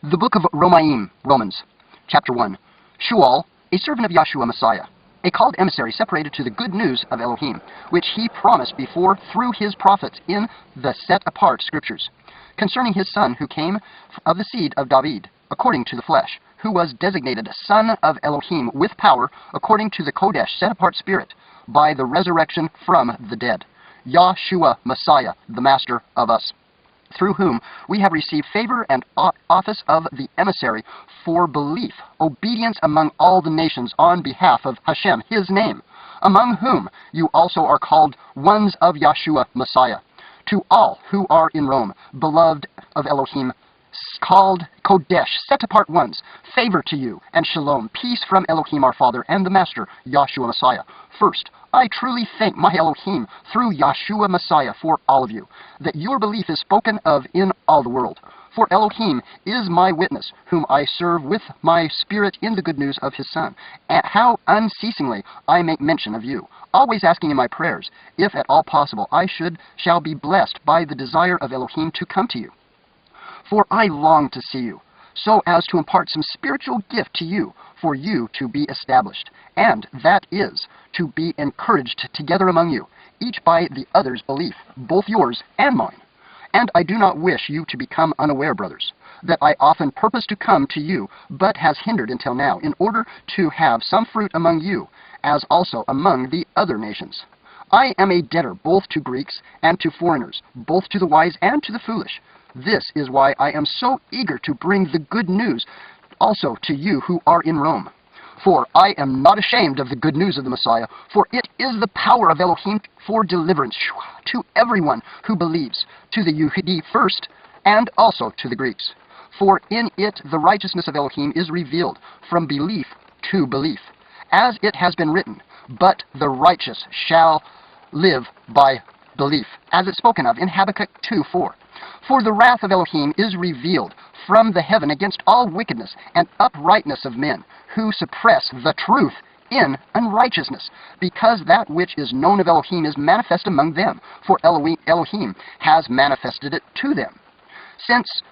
The Book of Romyim, Romans, chapter 1. Shual, a servant of Yahshua Messiah, a called emissary separated to the good news of Elohim, which he promised before through his prophets in the set-apart scriptures, concerning his Son who came of the seed of David, according to the flesh, who was designated Son of Elohim with power, according to the Kodesh set-apart Spirit, by the resurrection from the dead, Yahshua Messiah, the Master of us, through whom we have received favor and office of the emissary for belief, obedience among all the nations on behalf of Hashem, his name, among whom you also are called ones of Yahshua Messiah. To all who are in Rome, beloved of Elohim, called Kodesh, set-apart ones, favor to you, and shalom, peace from Elohim our Father and the Master, Yahshua Messiah. First, I truly thank my Elohim through Yahshua Messiah for all of you, that your belief is spoken of in all the world. For Elohim is my witness, whom I serve with my spirit in the good news of his Son, and how unceasingly I make mention of you, always asking in my prayers, if at all possible I shall be blessed by the desire of Elohim to come to you. For I long to see you, so as to impart some spiritual gift to you, for you to be established, and that is, to be encouraged together among you, each by the other's belief, both yours and mine. And I do not wish you to become unaware, brothers, that I often purpose to come to you, but has hindered until now, in order to have some fruit among you, as also among the other nations. I am a debtor both to Greeks and to foreigners, both to the wise and to the foolish. This is why I am so eager to bring the good news also to you who are in Rome. For I am not ashamed of the good news of the Messiah, for it is the power of Elohim for deliverance to everyone who believes, to the Yehudi first, and also to the Greeks. For in it the righteousness of Elohim is revealed from belief to belief, as it has been written, but the righteous shall live by belief, as it's spoken of in Habakkuk 2:4. For the wrath of Elohim is revealed from the heaven against all wickedness and uprightness of men, who suppress the truth in unrighteousness, because that which is known of Elohim is manifest among them, for Elohim has manifested it to them. Since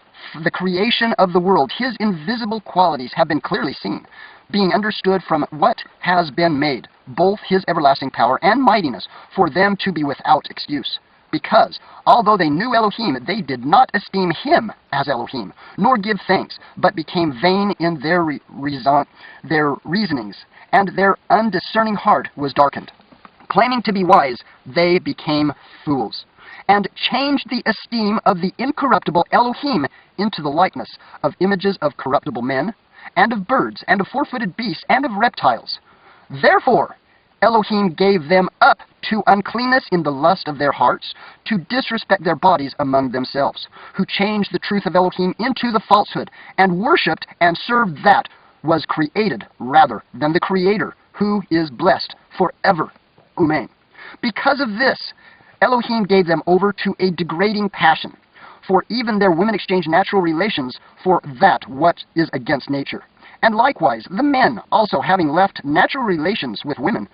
the creation of the world, his invisible qualities have been clearly seen, being understood from what has been made, both his everlasting power and mightiness, for them to be without excuse. Because, although they knew Elohim, they did not esteem him as Elohim, nor give thanks, but became vain in their reasonings, and their undiscerning heart was darkened. Claiming to be wise, they became fools, and changed the esteem of the incorruptible Elohim into the likeness of images of corruptible men, and of birds, and of four-footed beasts, and of reptiles. Therefore, Elohim gave them up to uncleanness in the lust of their hearts, to disrespect their bodies among themselves, who changed the truth of Elohim into the falsehood, and worshipped and served that was created rather than the Creator, who is blessed forever. Amen. Because of this, Elohim gave them over to a degrading passion, for even their women exchanged natural relations for that what is against nature. And likewise, the men, also having left natural relations with women,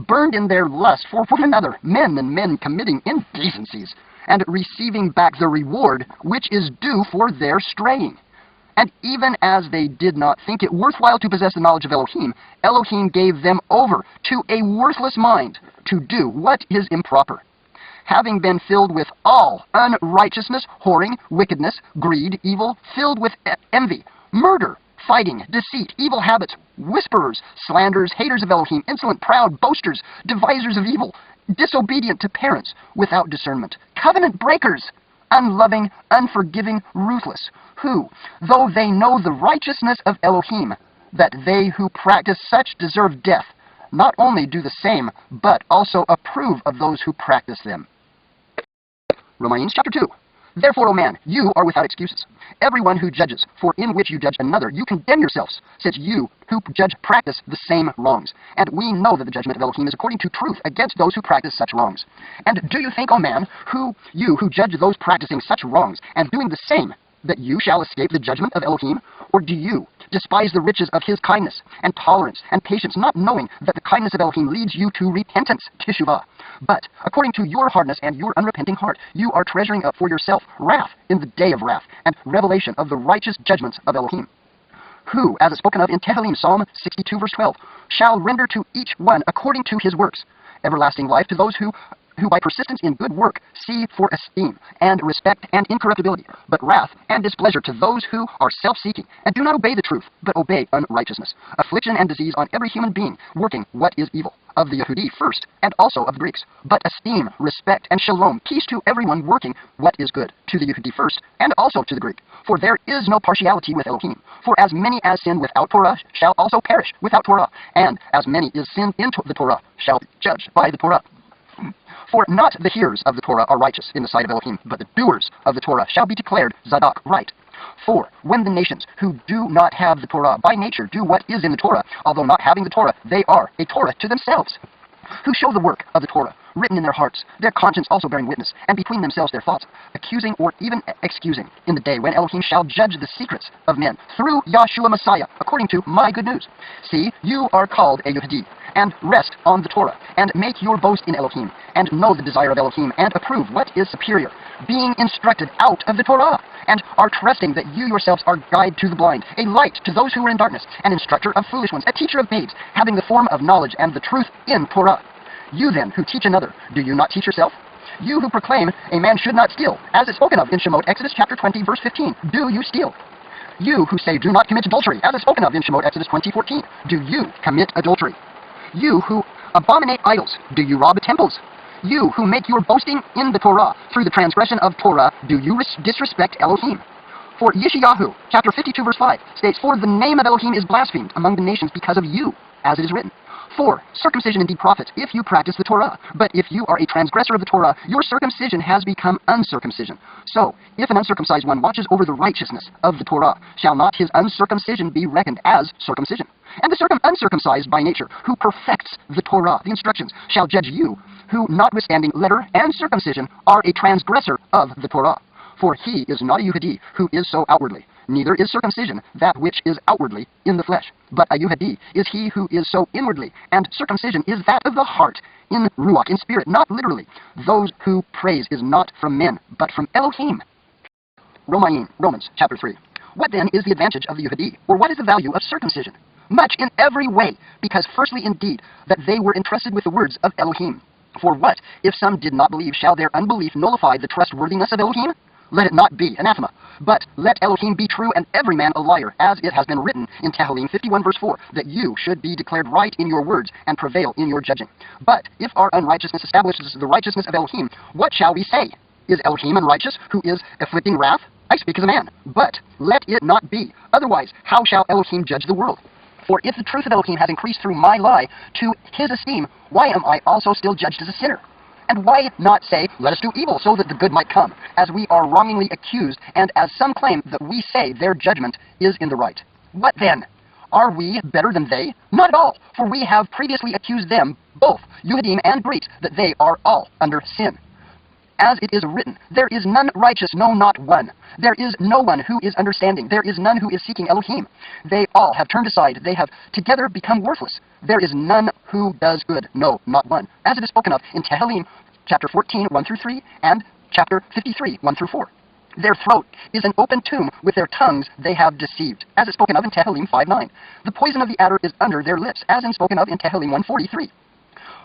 burned in their lust for one another, men and men committing indecencies, and receiving back the reward which is due for their straying. And even as they did not think it worthwhile to possess the knowledge of Elohim, Elohim gave them over to a worthless mind to do what is improper, having been filled with all unrighteousness, whoring, wickedness, greed, evil, filled with envy, murder, fighting, deceit, evil habits, whisperers, slanderers, haters of Elohim, insolent, proud, boasters, devisers of evil, disobedient to parents, without discernment, covenant breakers, unloving, unforgiving, ruthless, who, though they know the righteousness of Elohim, that they who practice such deserve death, not only do the same, but also approve of those who practice them. Romans chapter 2. Therefore, O man, you are without excuses, everyone who judges, for in which you judge another, you condemn yourselves, since you who judge practice the same wrongs. And we know that the judgment of Elohim is according to truth against those who practice such wrongs. And do you think, O man, you who judge those practicing such wrongs, and doing the same, that you shall escape the judgment of Elohim? Or do you, despise the riches of his kindness and tolerance and patience, not knowing that the kindness of Elohim leads you to repentance, teshuvah. But according to your hardness and your unrepenting heart, you are treasuring up for yourself wrath in the day of wrath and revelation of the righteous judgments of Elohim, who, as is spoken of in Tehillim, Psalm 62, verse 12, shall render to each one according to his works, everlasting life to those who by persistence in good work see for esteem and respect and incorruptibility, but wrath and displeasure to those who are self-seeking and do not obey the truth, but obey unrighteousness, affliction and disease on every human being working what is evil, of the Yehudi first, and also of the Greeks, but esteem, respect, and shalom, peace to everyone working what is good, to the Yehudi first, and also to the Greek. For there is no partiality with Elohim. For as many as sin without Torah shall also perish without Torah, and as many as sin into the Torah shall be judged by the Torah. For not the hearers of the Torah are righteous in the sight of Elohim, but the doers of the Torah shall be declared Zadok, right. For when the nations who do not have the Torah by nature do what is in the Torah, although not having the Torah, they are a Torah to themselves, who show the work of the Torah, written in their hearts, their conscience also bearing witness, and between themselves their thoughts, accusing or even excusing, in the day when Elohim shall judge the secrets of men, through Yahshua Messiah, according to my good news. See, you are called a Yehudi, and rest on the Torah, and make your boast in Elohim, and know the desire of Elohim, and approve what is superior, being instructed out of the Torah, and are trusting that you yourselves are guide to the blind, a light to those who are in darkness, an instructor of foolish ones, a teacher of babes, having the form of knowledge and the truth in Torah. You then, who teach another, do you not teach yourself? You who proclaim a man should not steal, as is spoken of in Shemot, Exodus chapter 20, verse 15, do you steal? You who say do not commit adultery, as is spoken of in Shemot, Exodus 20:14, do you commit adultery? You who abominate idols, do you rob temples? You who make your boasting in the Torah through the transgression of Torah, do you disrespect Elohim? For Yeshayahu, chapter 52, verse 5, states, for the name of Elohim is blasphemed among the nations because of you, as it is written. For circumcision indeed profits if you practice the Torah, but if you are a transgressor of the Torah, your circumcision has become uncircumcision. So, if an uncircumcised one watches over the righteousness of the Torah, shall not his uncircumcision be reckoned as circumcision? And the uncircumcised by nature, who perfects the Torah, the instructions, shall judge you, who notwithstanding letter and circumcision are a transgressor of the Torah. For he is not a Yehudi who is so outwardly, neither is circumcision that which is outwardly in the flesh, but a Yehudi is he who is so inwardly, and circumcision is that of the heart, in ruach, in spirit, not literally. Those who praise is not from men, but from Elohim. Romyim, Romans chapter 3. What then is the advantage of the Yehudi, or what is the value of circumcision? Much in every way, because firstly indeed that they were entrusted with the words of Elohim. For what, if some did not believe, shall their unbelief nullify the trustworthiness of Elohim? Let it not be, anathema. But let Elohim be true and every man a liar, as it has been written in Tehillim 51 verse 4, that you should be declared right in your words and prevail in your judging. But if our unrighteousness establishes the righteousness of Elohim, what shall we say? Is Elohim unrighteous, who is afflicting wrath? I speak as a man. But let it not be. Otherwise, how shall Elohim judge the world? For if the truth of Elohim has increased through my lie to his esteem, why am I also still judged as a sinner? And why not say, let us do evil so that the good might come, as we are wrongly accused, and as some claim that we say their judgment is in the right? What then? Are we better than they? Not at all, for we have previously accused them, both Yehudim and Greeks, that they are all under sin. As it is written, there is none righteous, no, not one. There is no one who is understanding. There is none who is seeking Elohim. They all have turned aside. They have together become worthless. There is none who does good, no, not one. As it is spoken of in Tehillim, chapter 14, 1 through 3, and chapter 53, 1 through 4. Their throat is an open tomb, with their tongues they have deceived, as is spoken of in Tehillim 5:9. The poison of the adder is under their lips, as is spoken of in Tehillim 143.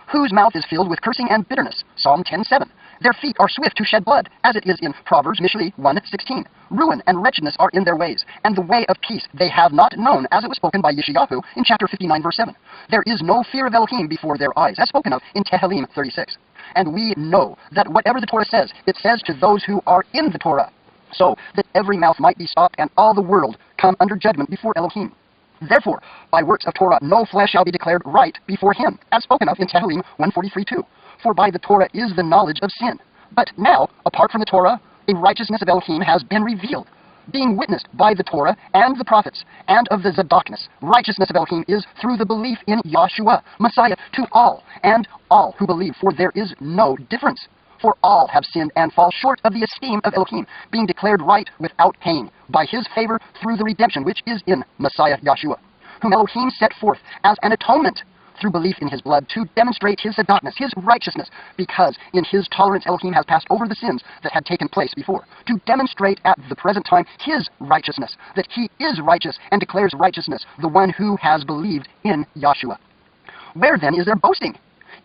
Whose mouth is filled with cursing and bitterness, Psalm 10:7. Their feet are swift to shed blood, as it is in Proverbs, Mishli 1:16. Ruin and wretchedness are in their ways, and the way of peace they have not known, as it was spoken by Yeshayahu in chapter 59, verse 7. There is no fear of Elohim before their eyes, as spoken of in Tehillim 36. And we know that whatever the Torah says, it says to those who are in the Torah, so that every mouth might be stopped and all the world come under judgment before Elohim. Therefore, by works of Torah no flesh shall be declared right before him, as spoken of in Tehillim 143:2. For by the Torah is the knowledge of sin. But now, apart from the Torah, a righteousness of Elohim has been revealed, being witnessed by the Torah and the prophets, and of the Zadokness. Righteousness of Elohim is through the belief in Yahshua, Messiah, to all, and all who believe, for there is no difference. For all have sinned and fall short of the esteem of Elohim, being declared right without paying, by his favor through the redemption which is in Messiah Yahshua, whom Elohim set forth as an atonement through belief in his blood to demonstrate his tzedakness, his righteousness, because in his tolerance Elohim has passed over the sins that had taken place before, to demonstrate at the present time his righteousness, that he is righteous and declares righteousness, the one who has believed in Yahshua. Where then is their boasting?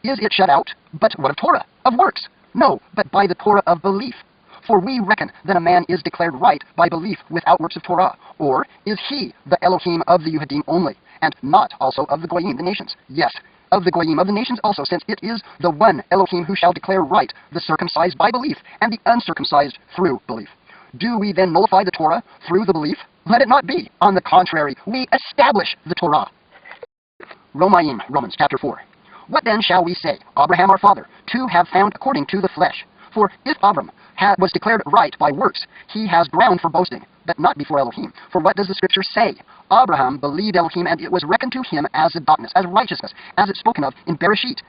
Is it shut out? But what of Torah? Of works? No, but by the Torah of belief. For we reckon that a man is declared right by belief without works of Torah. Or is he the Elohim of the Yehudim only, and not also of the Goyim, the nations? Yes, of the Goyim, of the nations also, since it is the one Elohim who shall declare right the circumcised by belief, and the uncircumcised through belief. Do we then nullify the Torah through the belief? Let it not be. On the contrary, we establish the Torah. Romyim, Romans chapter 4. What then shall we say? Abraham our father, to have found according to the flesh. For if Abram was declared right by works, he has ground for boasting, but not before Elohim. For what does the Scripture say? Abraham believed Elohim, and it was reckoned to him as tzedakness, as righteousness, as it's spoken of in Bereshit,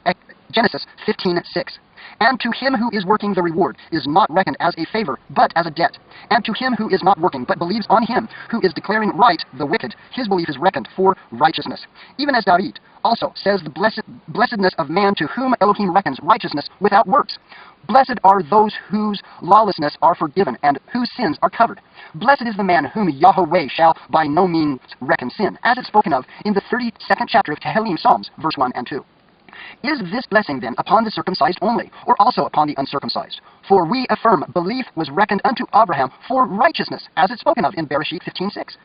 Genesis 15:6. And to him who is working the reward is not reckoned as a favor, but as a debt. And to him who is not working, but believes on him who is declaring right the wicked, his belief is reckoned for righteousness. Even as David also says, the blessedness of man to whom Elohim reckons righteousness without works. Blessed are those whose lawlessness are forgiven, and whose sins are covered. Blessed is the man whom Yahweh shall by no means reckon sin, as it's spoken of in the 32nd chapter of Tehillim, Psalms, verse 1 and 2. Is this blessing then upon the circumcised only, or also upon the uncircumcised? For we affirm belief was reckoned unto Abraham for righteousness, as it's spoken of in Bereshit 15:6.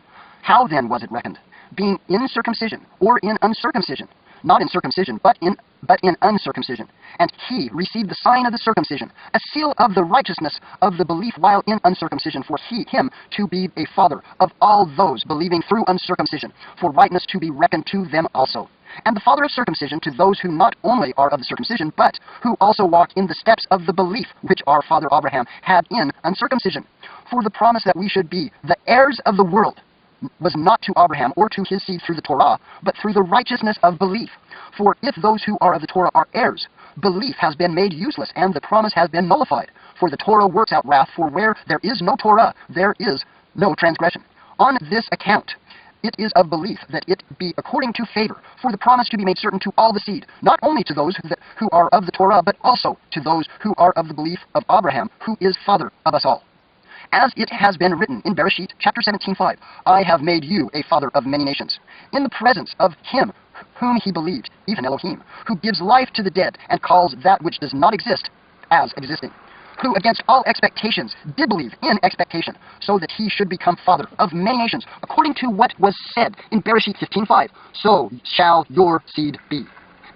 How then was it reckoned? Being in circumcision, or in uncircumcision? Not in circumcision, but in uncircumcision. And he received the sign of the circumcision, a seal of the righteousness of the belief while in uncircumcision, for him to be a father of all those believing through uncircumcision, for rightness to be reckoned to them also. And the father of circumcision to those who not only are of the circumcision, but who also walk in the steps of the belief which our father Abraham had in uncircumcision. For the promise that we should be the heirs of the world was not to Abraham or to his seed through the Torah, but through the righteousness of belief. For if those who are of the Torah are heirs, belief has been made useless, and the promise has been nullified. For the Torah works out wrath, for where there is no Torah, there is no transgression. On this account, it is of belief that it be according to favor, for the promise to be made certain to all the seed, not only to those who are of the Torah, but also to those who are of the belief of Abraham, who is father of us all. As it has been written in Bereshit, chapter 17:5, I have made you a father of many nations, in the presence of him whom he believed, even Elohim, who gives life to the dead and calls that which does not exist as existing, who against all expectations did believe in expectation, so that he should become father of many nations, according to what was said in Bereshit 15:5, so shall your seed be.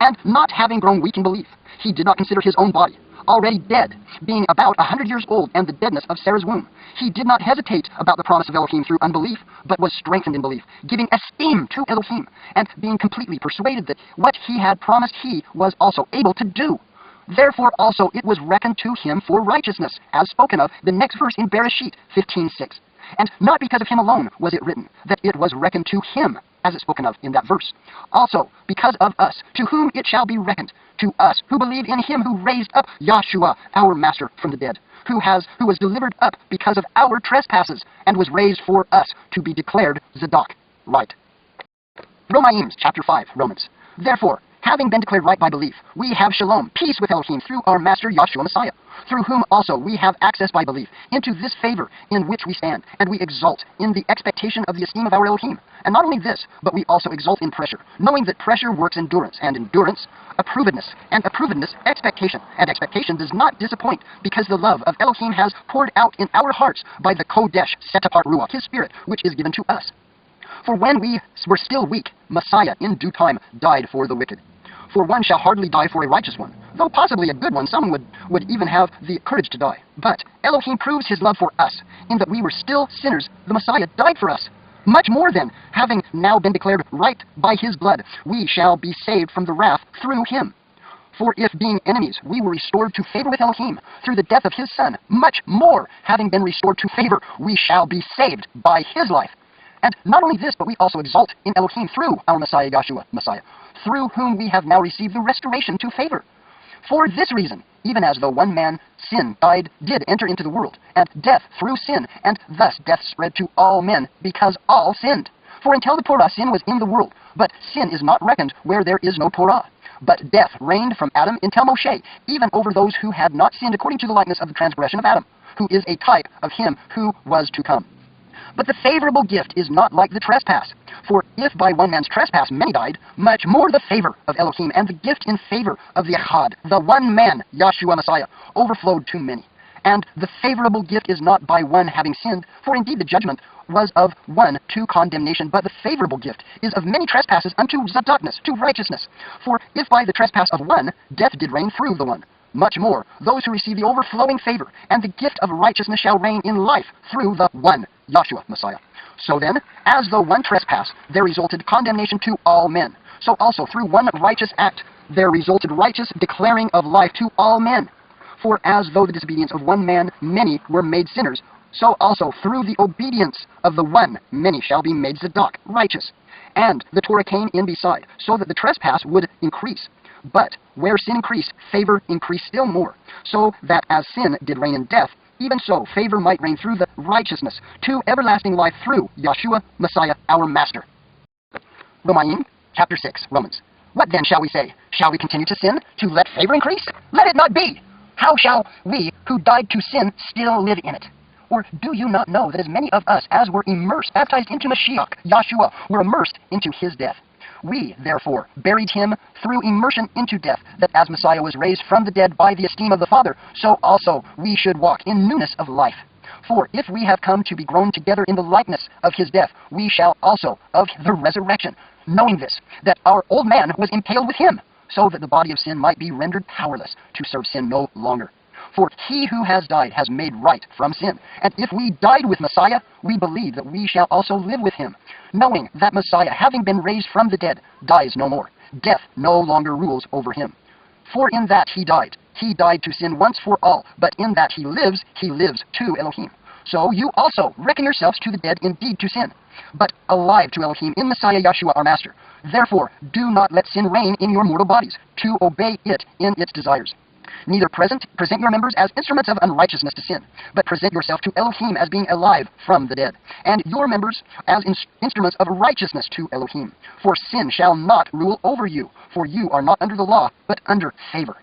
And not having grown weak in belief, he did not consider his own body already dead, being about 100 years old, and the deadness of Sarah's womb. He did not hesitate about the promise of Elohim through unbelief, but was strengthened in belief, giving esteem to Elohim, and being completely persuaded that what he had promised he was also able to do. Therefore also it was reckoned to him for righteousness, as spoken of the next verse in Bereshit 15:6. And not because of him alone was it written that it was reckoned to him, as it's spoken of in that verse. Also because of us, to whom it shall be reckoned, to us who believe in him who raised up Yahshua, our Master, from the dead, who was delivered up because of our trespasses, and was raised for us to be declared Zadok, right. Romyim, chapter 5, Romans. Therefore, having been declared right by belief, we have shalom, peace with Elohim through our Master Yahshua Messiah, through whom also we have access by belief into this favor in which we stand, and we exult in the expectation of the esteem of our Elohim. And not only this, but we also exult in pressure, knowing that pressure works endurance, and endurance, approvedness, and approvedness, expectation. And expectation does not disappoint, because the love of Elohim has poured out in our hearts by the Kodesh, set-apart Ruach, his Spirit, which is given to us. For when we were still weak, Messiah in due time died for the wicked. For one shall hardly die for a righteous one, though possibly a good one, someone would even have the courage to die. But Elohim proves his love for us, in that we were still sinners, the Messiah died for us. Much more then, having now been declared right by his blood, we shall be saved from the wrath through him. For if being enemies we were restored to favor with Elohim through the death of his Son, much more, having been restored to favor, we shall be saved by his life. And not only this, but we also exult in Elohim through our Messiah Yahshua, Messiah, through whom we have now received the restoration to favor. For this reason, even as though one man sin did enter into the world, and death through sin, and thus death spread to all men, because all sinned. For until the Torah sin was in the world, but sin is not reckoned where there is no Torah. But death reigned from Adam until Moshe, even over those who had not sinned according to the likeness of the transgression of Adam, who is a type of him who was to come. But the favorable gift is not like the trespass. For if by one man's trespass many died, much more the favor of Elohim and the gift in favor of the Echad, the one man, Yahshua Messiah, overflowed to many. And the favorable gift is not by one having sinned, for indeed the judgment was of one to condemnation, but the favorable gift is of many trespasses unto tzedakness, to righteousness. For if by the trespass of one death did reign through the one, much more those who receive the overflowing favor and the gift of righteousness shall reign in life through the one, Yahshua Messiah. So then, as though one trespass there resulted condemnation to all men, so also through one righteous act there resulted righteous declaring of life to all men. For as though the disobedience of one man many were made sinners, so also through the obedience of the one many shall be made tzedak, righteous. And the Torah came in beside, so that the trespass would increase. But where sin increased, favor increased still more, so that as sin did reign in death, even so favor might reign through the righteousness to everlasting life through Yahshua Messiah our Master. Romyim, chapter 6, Romans. What then shall we say? Shall we continue to sin, to let favor increase? Let it not be! How shall we, who died to sin, still live in it? Or do you not know that as many of us as were immersed, baptized into Mashiach, Yahshua, were immersed into his death? We, therefore, buried him through immersion into death, that as Messiah was raised from the dead by the esteem of the Father, so also we should walk in newness of life. For if we have come to be grown together in the likeness of his death, we shall also of the resurrection, knowing this, that our old man was impaled with him, so that the body of sin might be rendered powerless to serve sin no longer. For he who has died has made right from sin. And if we died with Messiah, we believe that we shall also live with him, knowing that Messiah, having been raised from the dead, dies no more. Death no longer rules over him. For in that he died to sin once for all, but in that he lives to Elohim. So you also reckon yourselves to the dead indeed to sin, but alive to Elohim in Messiah Yahshua our Master. Therefore do not let sin reign in your mortal bodies, to obey it in its desires. Neither present your members as instruments of unrighteousness to sin, but present yourself to Elohim as being alive from the dead, and your members as instruments of righteousness to Elohim. For sin shall not rule over you, for you are not under the law, but under favor.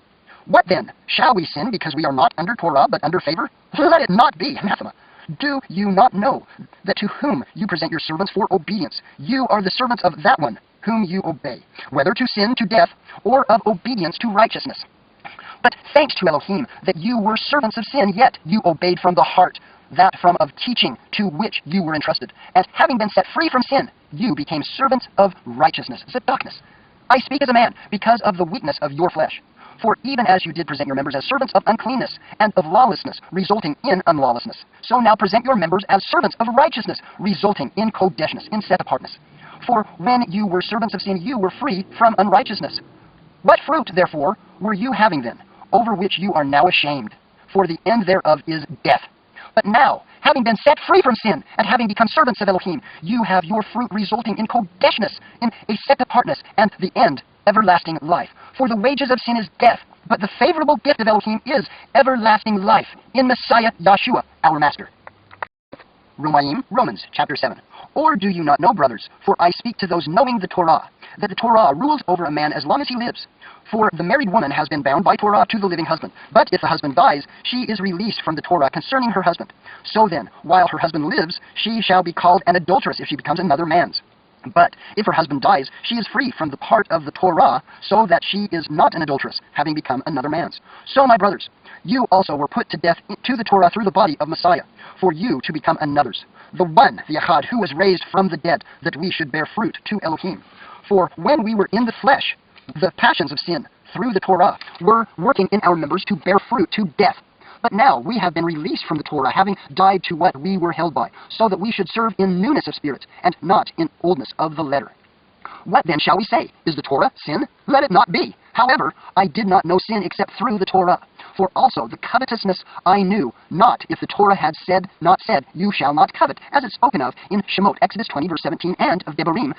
What then? Shall we sin because we are not under Torah, but under favor? Let it not be, anathema. Do you not know that to whom you present your servants for obedience, you are the servants of that one whom you obey, whether to sin to death, or of obedience to righteousness? But thanks to Elohim that you were servants of sin, yet you obeyed from the heart that from of teaching to which you were entrusted. And having been set free from sin, you became servants of righteousness, tzedakness. I speak as a man, because of the weakness of your flesh. For even as you did present your members as servants of uncleanness and of lawlessness, resulting in unlawlessness, so now present your members as servants of righteousness, resulting in kodeshness, in set-apartness. For when you were servants of sin, you were free from unrighteousness. What fruit, therefore, were you having then, over which you are now ashamed? For the end thereof is death. But now, having been set free from sin, and having become servants of Elohim, you have your fruit resulting in kodeshness, in a set-apartness, and the end, everlasting life. For the wages of sin is death, but the favorable gift of Elohim is everlasting life, in Messiah Yahshua, our Master. Romyim, Romans, chapter 7. Or do you not know, brothers, for I speak to those knowing the Torah, that the Torah rules over a man as long as he lives. For the married woman has been bound by Torah to the living husband. But if the husband dies, she is released from the Torah concerning her husband. So then, while her husband lives, she shall be called an adulteress if she becomes another man's. But if her husband dies, she is free from the part of the Torah, so that she is not an adulteress, having become another man's. So, my brothers, you also were put to death to the Torah through the body of Messiah, for you to become another's, the one, the Echad, who was raised from the dead, that we should bear fruit to Elohim. For when we were in the flesh, the passions of sin, through the Torah, were working in our members to bear fruit to death. But now we have been released from the Torah, having died to what we were held by, so that we should serve in newness of spirit, and not in oldness of the letter. What then shall we say? Is the Torah sin? Let it not be. However, I did not know sin except through the Torah. For also the covetousness I knew not, if the Torah had not said, you shall not covet, as it's spoken of in Shemot, Exodus 20, verse 17, and of Devarim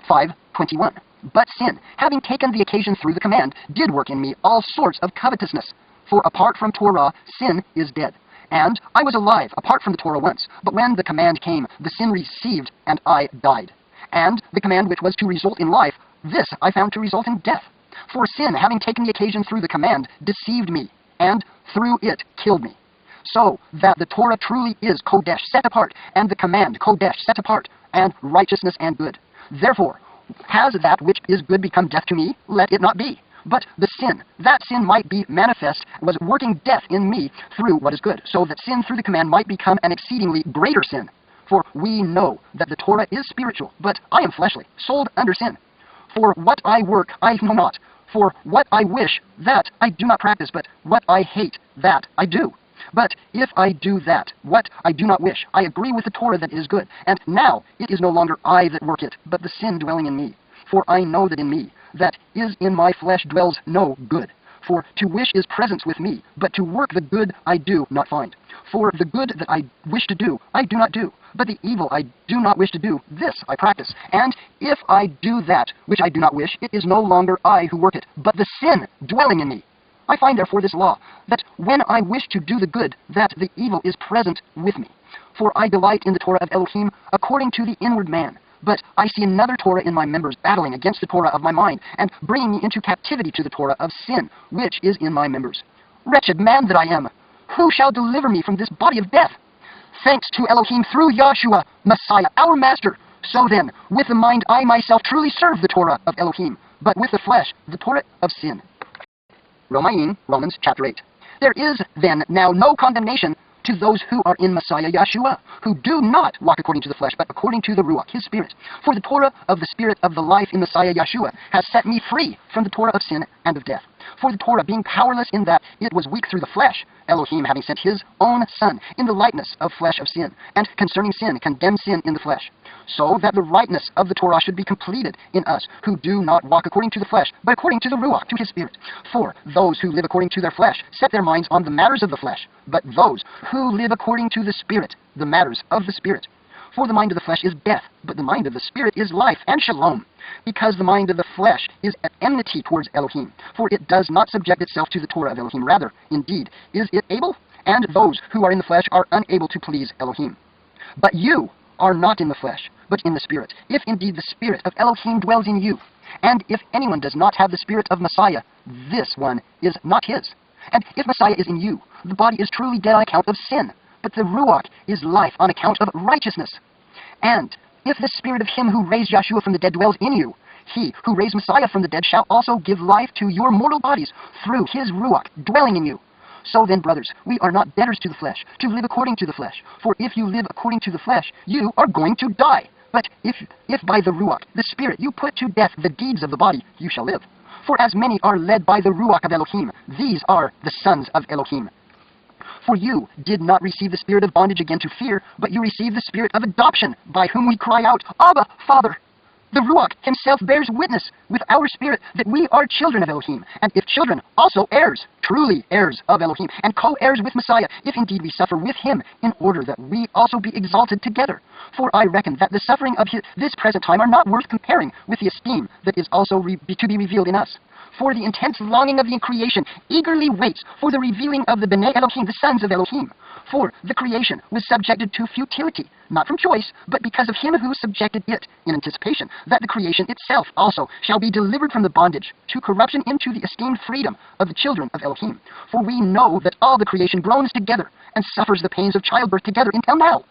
5:21. But sin, having taken the occasion through the command, did work in me all sorts of covetousness. For apart from Torah, sin is dead. And I was alive apart from the Torah once, but when the command came, the sin received, and I died. And the command which was to result in life, this I found to result in death. For sin, having taken the occasion through the command, deceived me, and through it killed me. So that the Torah truly is Kodesh, set apart, and the command Kodesh, set apart, and righteousness and good. Therefore, has that which is good become death to me? Let it not be. But the sin, that sin might be manifest, was working death in me through what is good, so that sin through the command might become an exceedingly greater sin. For we know that the Torah is spiritual, but I am fleshly, sold under sin. For what I work, I know not. For what I wish, that I do not practice, but what I hate, that I do. But if I do that, what I do not wish, I agree with the Torah that is good. And now it is no longer I that work it, but the sin dwelling in me. For I know that in me, that is in my flesh, dwells no good. For to wish is presence with me, but to work the good I do not find. For the good that I wish to do, I do not do. But the evil I do not wish to do, this I practice. And if I do that which I do not wish, it is no longer I who work it, but the sin dwelling in me. I find therefore this law, that when I wish to do the good, that the evil is present with me. For I delight in the Torah of Elohim according to the inward man. But I see another Torah in my members battling against the Torah of my mind, and bringing me into captivity to the Torah of sin, which is in my members. Wretched man that I am! Who shall deliver me from this body of death? Thanks to Elohim through Yahshua, Messiah, our Master. So then, with the mind I myself truly serve the Torah of Elohim, but with the flesh, the Torah of sin. Romyim, Romans chapter 8. There is then now no condemnation to those who are in Messiah Yahshua, who do not walk according to the flesh, but according to the Ruach, his Spirit. For the Torah of the Spirit of the life in Messiah Yahshua has set me free from the Torah of sin and of death. For the Torah, being powerless in that it was weak through the flesh, Elohim having sent his own Son in the likeness of flesh of sin, and concerning sin, condemned sin in the flesh, so that the rightness of the Torah should be completed in us, who do not walk according to the flesh, but according to the Ruach, to his Spirit. For those who live according to their flesh set their minds on the matters of the flesh, but those who live according to the Spirit, the matters of the Spirit. For the mind of the flesh is death, but the mind of the Spirit is life and shalom. Because the mind of the flesh is at enmity towards Elohim, for it does not subject itself to the Torah of Elohim. Rather, indeed, is it able? And those who are in the flesh are unable to please Elohim. But you are not in the flesh, but in the Spirit, if indeed the Spirit of Elohim dwells in you. And if anyone does not have the Spirit of Messiah, this one is not his. And if Messiah is in you, the body is truly dead on account of sin, but the Ruach is life on account of righteousness. And if the Spirit of him who raised Yahshua from the dead dwells in you, he who raised Messiah from the dead shall also give life to your mortal bodies through his Ruach dwelling in you. So then, brothers, we are not debtors to the flesh, to live according to the flesh. For if you live according to the flesh, you are going to die. But if by the Ruach, the Spirit, you put to death the deeds of the body, you shall live. For as many are led by the Ruach of Elohim, these are the sons of Elohim. For you did not receive the spirit of bondage again to fear, but you received the spirit of adoption, by whom we cry out, Abba, Father. The Ruach himself bears witness with our spirit that we are children of Elohim, and if children, also heirs, truly heirs of Elohim, and co-heirs with Messiah, if indeed we suffer with him, in order that we also be exalted together. For I reckon that the suffering of this present time are not worth comparing with the esteem that is also to be revealed in us. For the intense longing of the creation eagerly waits for the revealing of the Bnei Elohim, the sons of Elohim. For the creation was subjected to futility, not from choice, but because of him who subjected it, in anticipation that the creation itself also shall be delivered from the bondage to corruption into the esteemed freedom of the children of Elohim. For we know that all the creation groans together and suffers the pains of childbirth together until now.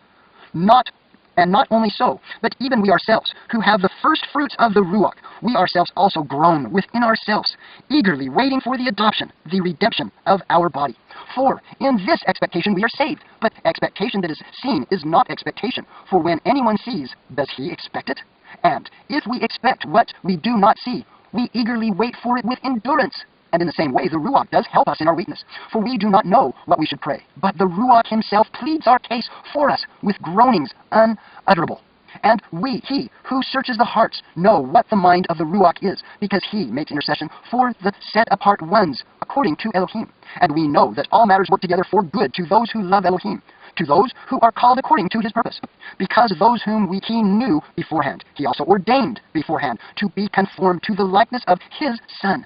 And not only so, but even we ourselves, who have the first fruits of the Ruach, we ourselves also groan within ourselves, eagerly waiting for the adoption, the redemption of our body. For in this expectation we are saved, but expectation that is seen is not expectation. For when anyone sees, does he expect it? And if we expect what we do not see, we eagerly wait for it with endurance. And in the same way, the Ruach does help us in our weakness. For we do not know what we should pray, but the Ruach himself pleads our case for us with groanings unutterable. And he who searches the hearts, know what the mind of the Ruach is, because he makes intercession for the set-apart ones according to Elohim. And we know that all matters work together for good to those who love Elohim, to those who are called according to his purpose. Because those whom he knew beforehand, he also ordained beforehand to be conformed to the likeness of his Son,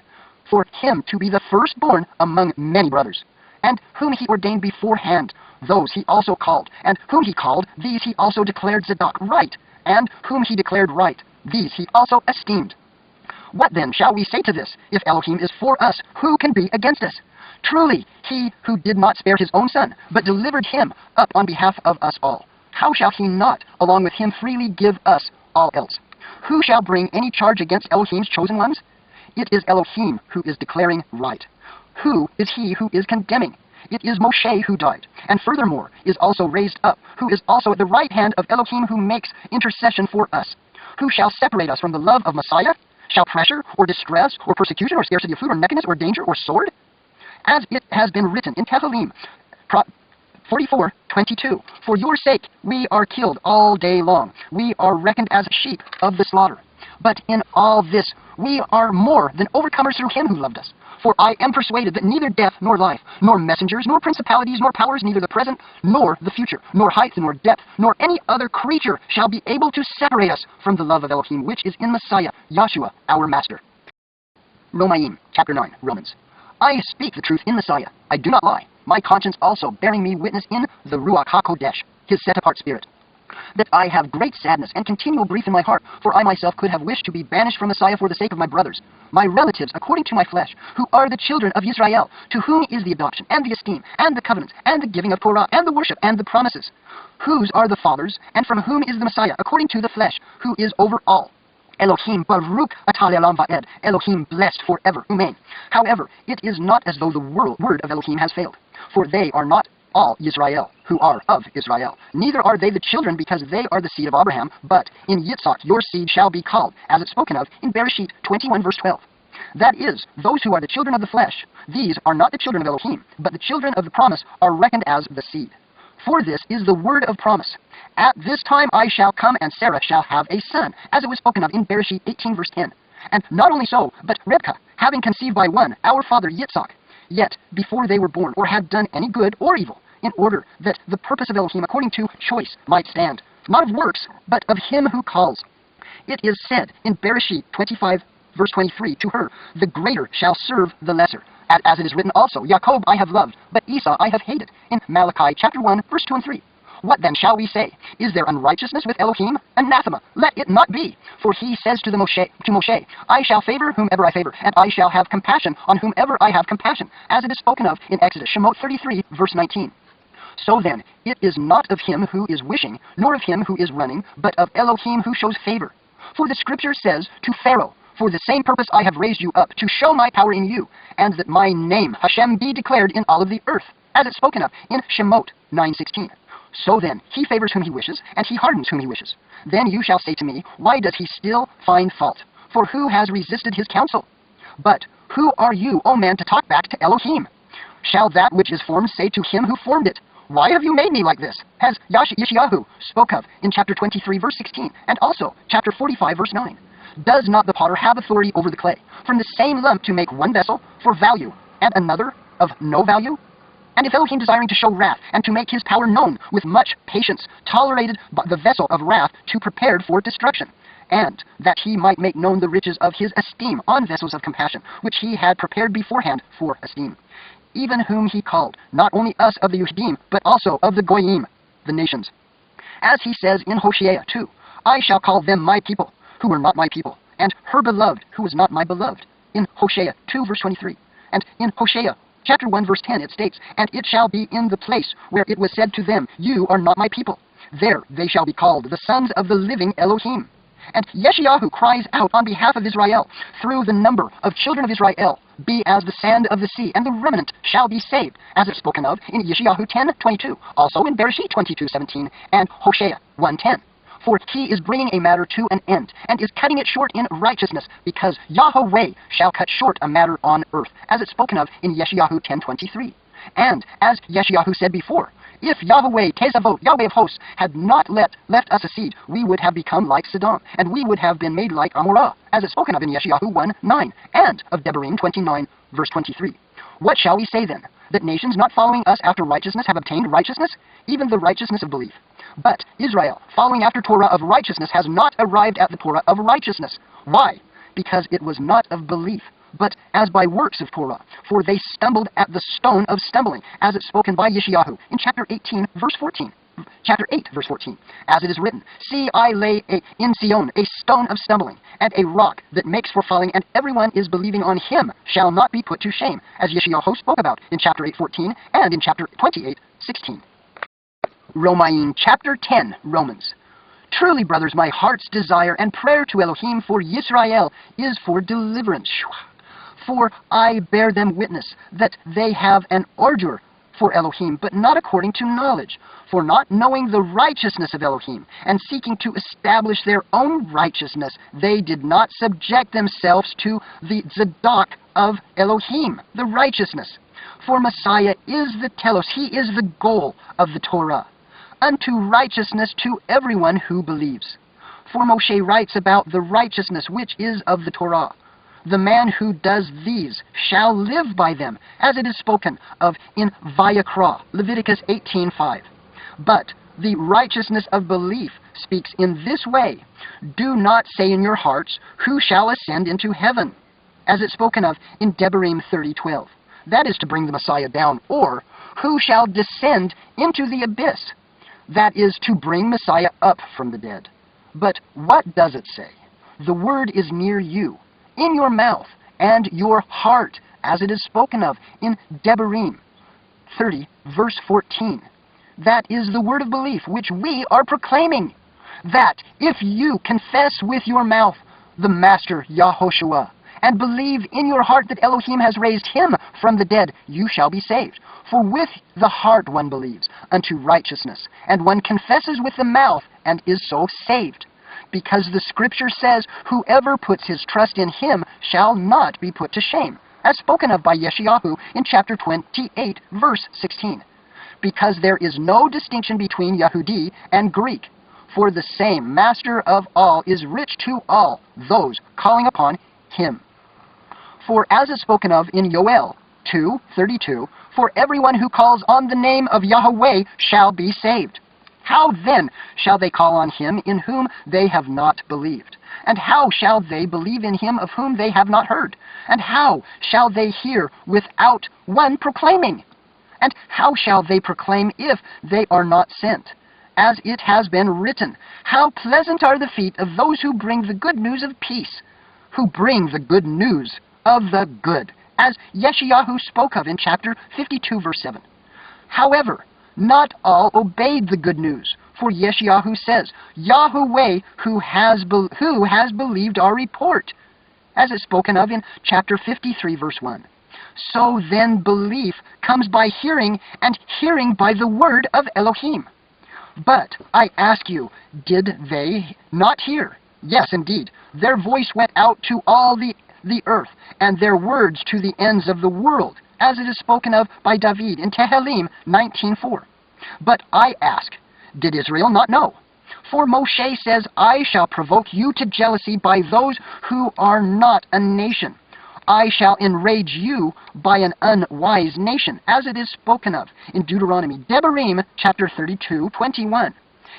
for him to be the firstborn among many brothers. And whom he ordained beforehand, those he also called. And whom he called, these he also declared Zadok right. And whom he declared right, these he also esteemed. What then shall we say to this? If Elohim is for us, who can be against us? Truly, he who did not spare his own Son, but delivered him up on behalf of us all, how shall he not, along with him, freely give us all else? Who shall bring any charge against Elohim's chosen ones? It is Elohim who is declaring right. Who is he who is condemning? It is Moshe who died, and furthermore is also raised up, who is also at the right hand of Elohim, who makes intercession for us. Who shall separate us from the love of Messiah? Shall pressure, or distress, or persecution, or scarcity of food, or nakedness, or danger, or sword? As it has been written in Tehillim 44:22, for your sake we are killed all day long. We are reckoned as sheep of the slaughter. But in all this we are more than overcomers through him who loved us. For I am persuaded that neither death nor life, nor messengers, nor principalities, nor powers, neither the present nor the future, nor height nor depth, nor any other creature shall be able to separate us from the love of Elohim, which is in Messiah, Yahshua, our Master. Romyim, chapter 9, Romans. I speak the truth in Messiah. I do not lie. My conscience also bearing me witness in the Ruach HaKodesh, his set-apart spirit, that I have great sadness and continual grief in my heart, for I myself could have wished to be banished from Messiah for the sake of my brothers, my relatives according to my flesh, who are the children of Israel, to whom is the adoption, and the esteem, and the covenants, and the giving of Torah, and the worship, and the promises, whose are the fathers, and from whom is the Messiah, according to the flesh, who is over all. Elohim Baruch Atah Le'olam Va'ed. Elohim blessed forever. Amen. However, it is not as though the word of Elohim has failed, for they are not all Yisrael, who are of Israel. Neither are they the children, because they are the seed of Abraham, but in Yitzhak your seed shall be called, as it's spoken of in Bereshit 21 verse 12. That is, those who are the children of the flesh, these are not the children of Elohim, but the children of the promise are reckoned as the seed. For this is the word of promise. At this time I shall come, and Sarah shall have a son, as it was spoken of in Bereshit 18 verse 10. And not only so, but Rebekah, having conceived by one, our father Yitzhak, yet before they were born, or had done any good or evil, in order that the purpose of Elohim according to choice might stand, not of works, but of him who calls. It is said in Bereshit 25 verse 23, to her, the greater shall serve the lesser. As it is written also, Jacob I have loved, but Esau I have hated, in Malachi chapter 1 verse 2 and 3. What then shall we say? Is there unrighteousness with Elohim? Anathema, let it not be. For he says to Moshe, I shall favor whomever I favor, and I shall have compassion on whomever I have compassion, as it is spoken of in Exodus, Shemot 33, verse 19. So then, it is not of him who is wishing, nor of him who is running, but of Elohim who shows favor. For the scripture says to Pharaoh, for the same purpose I have raised you up, to show my power in you, and that my name, Hashem, be declared in all of the earth, as it's spoken of in Shemot 9:16. So then, he favors whom he wishes, and he hardens whom he wishes. Then you shall say to me, why does he still find fault? For who has resisted his counsel? But who are you, O man, to talk back to Elohim? Shall that which is formed say to him who formed it, why have you made me like this? As Yeshayahu spoke of in chapter 23, verse 16, and also chapter 45, verse 9. Does not the potter have authority over the clay, from the same lump to make one vessel for value, and another of no value? And if Elohim, desiring to show wrath, and to make his power known with much patience, tolerated the vessel of wrath to prepared for destruction, and that he might make known the riches of his esteem on vessels of compassion, which he had prepared beforehand for esteem, even whom he called, not only us of the Yehudim, but also of the Goyim, the nations. As he says in Hosea 2, I shall call them my people, who were not my people, and her beloved, who was not my beloved, in Hosea 2 verse 23. And in Hosea chapter 1 verse 10 it states, and it shall be in the place where it was said to them, you are not my people. There they shall be called the sons of the living Elohim. And Yeshayahu cries out on behalf of Israel, through the number of children of Israel, be as the sand of the sea, and the remnant shall be saved, as it's spoken of in Yeshayahu 10:22, also in Bereshit 22:17, and Hosea 1:10. For he is bringing a matter to an end, and is cutting it short in righteousness, because Yahweh shall cut short a matter on earth, as it's spoken of in Yeshayahu 10:23. And as Yeshayahu said before, if Yahweh, Tezavot, Yahweh of hosts, had not left us a seed, we would have become like Sodom, and we would have been made like Amorah, as it's spoken of in Yeshayahu 1:9, and of Devarim 29, verse 23. What shall we say then? That nations not following us after righteousness have obtained righteousness, even the righteousness of belief. But Israel, following after Torah of righteousness, has not arrived at the Torah of righteousness. Why? Because it was not of belief, but as by works of Torah. For they stumbled at the stone of stumbling, as it's spoken by Yeshayahu in chapter 18, verse 14. Chapter 8, verse 14. As it is written, See, I lay in Zion a stone of stumbling, and a rock that makes for falling, and everyone is believing on him shall not be put to shame, as Yeshayahu spoke about in chapter 8:14 and in chapter 28:16. Romyim chapter 10, Romans. Truly, brothers, my heart's desire and prayer to Elohim for Yisrael is for deliverance. For I bear them witness that they have an ardor for Elohim, but not according to knowledge. For not knowing the righteousness of Elohim, and seeking to establish their own righteousness, they did not subject themselves to the Zadok of Elohim, the righteousness. For Messiah is the telos, he is the goal of the Torah, unto righteousness to everyone who believes. For Moshe writes about the righteousness which is of the Torah. The man who does these shall live by them, as it is spoken of in Vayikra, Leviticus 18:5. But the righteousness of belief speaks in this way, Do not say in your hearts, Who shall ascend into heaven? As it's spoken of in Devarim 30:12. That is to bring the Messiah down, or Who shall descend into the abyss? That is to bring Messiah up from the dead. But what does it say? The word is near you, in your mouth and your heart, as it is spoken of in Devarim 30, verse 14. That is the word of belief which we are proclaiming, that if you confess with your mouth the Master Yahushua, and believe in your heart that Elohim has raised him from the dead, you shall be saved. For with the heart one believes unto righteousness, and one confesses with the mouth, and is so saved. Because the scripture says, Whoever puts his trust in him shall not be put to shame, as spoken of by Yeshayahu in chapter 28, verse 16. Because there is no distinction between Yahudi and Greek, for the same Master of all is rich to all those calling upon him. For as is spoken of in Yoel 2:32, For everyone who calls on the name of Yahweh shall be saved. How then shall they call on him in whom they have not believed? And how shall they believe in him of whom they have not heard? And how shall they hear without one proclaiming? And how shall they proclaim if they are not sent? As it has been written, How pleasant are the feet of those who bring the good news of peace, who bring the good news of the good, as Yeshayahu spoke of in chapter 52, verse 7. However, not all obeyed the good news, for Yeshayahu says, Yahweh who has believed our report, as is spoken of in chapter 53, verse 1. So then belief comes by hearing, and hearing by the word of Elohim. But I ask you, did they not hear? Yes, indeed. Their voice went out to all the earth, and their words to the ends of the world, as it is spoken of by David in Tehillim 19:4. But I ask, did Israel not know? For Moshe says, I shall provoke you to jealousy by those who are not a nation. I shall enrage you by an unwise nation, as it is spoken of in Deuteronomy, Devarim, chapter 32:21.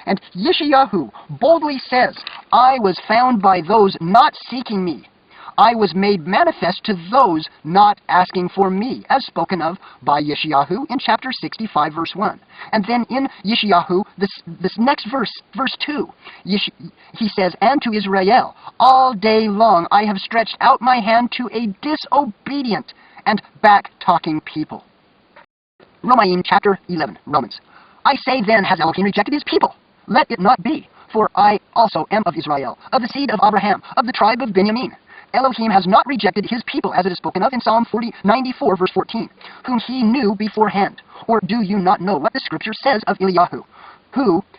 And Yeshayahu boldly says, I was found by those not seeking me. I was made manifest to those not asking for me, as spoken of by Yeshayahu in chapter 65, verse 1. And then in Yeshayahu, this next verse, verse 2, he says, And to Israel, all day long I have stretched out my hand to a disobedient and back-talking people. Romyim chapter 11, Romans. I say then, has Elohim rejected his people? Let it not be, for I also am of Israel, of the seed of Abraham, of the tribe of Benjamin. Elohim has not rejected his people, as it is spoken of in Psalm 94, verse 14, whom he knew beforehand. Or do you not know what the scripture says of Eliyahu,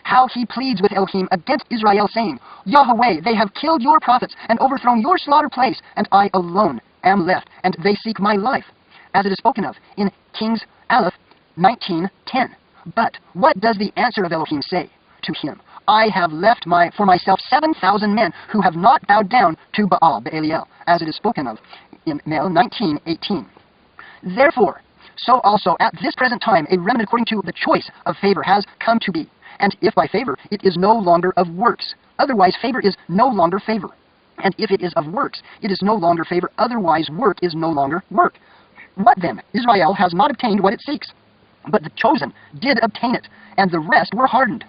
how he pleads with Elohim against Israel, saying, Yahweh, they have killed your prophets and overthrown your slaughter place, and I alone am left, and they seek my life, as it is spoken of in Kings Aleph 19:10. But what does the answer of Elohim say to him? I have left for myself 7,000 men who have not bowed down to Baal, Baaliel, as it is spoken of in Mel 19:18. Therefore, so also at this present time a remnant according to the choice of favor has come to be. And if by favor, it is no longer of works. Otherwise favor is no longer favor. And if it is of works, it is no longer favor. Otherwise work is no longer work. What then? Israel has not obtained what it seeks. But the chosen did obtain it, and the rest were hardened.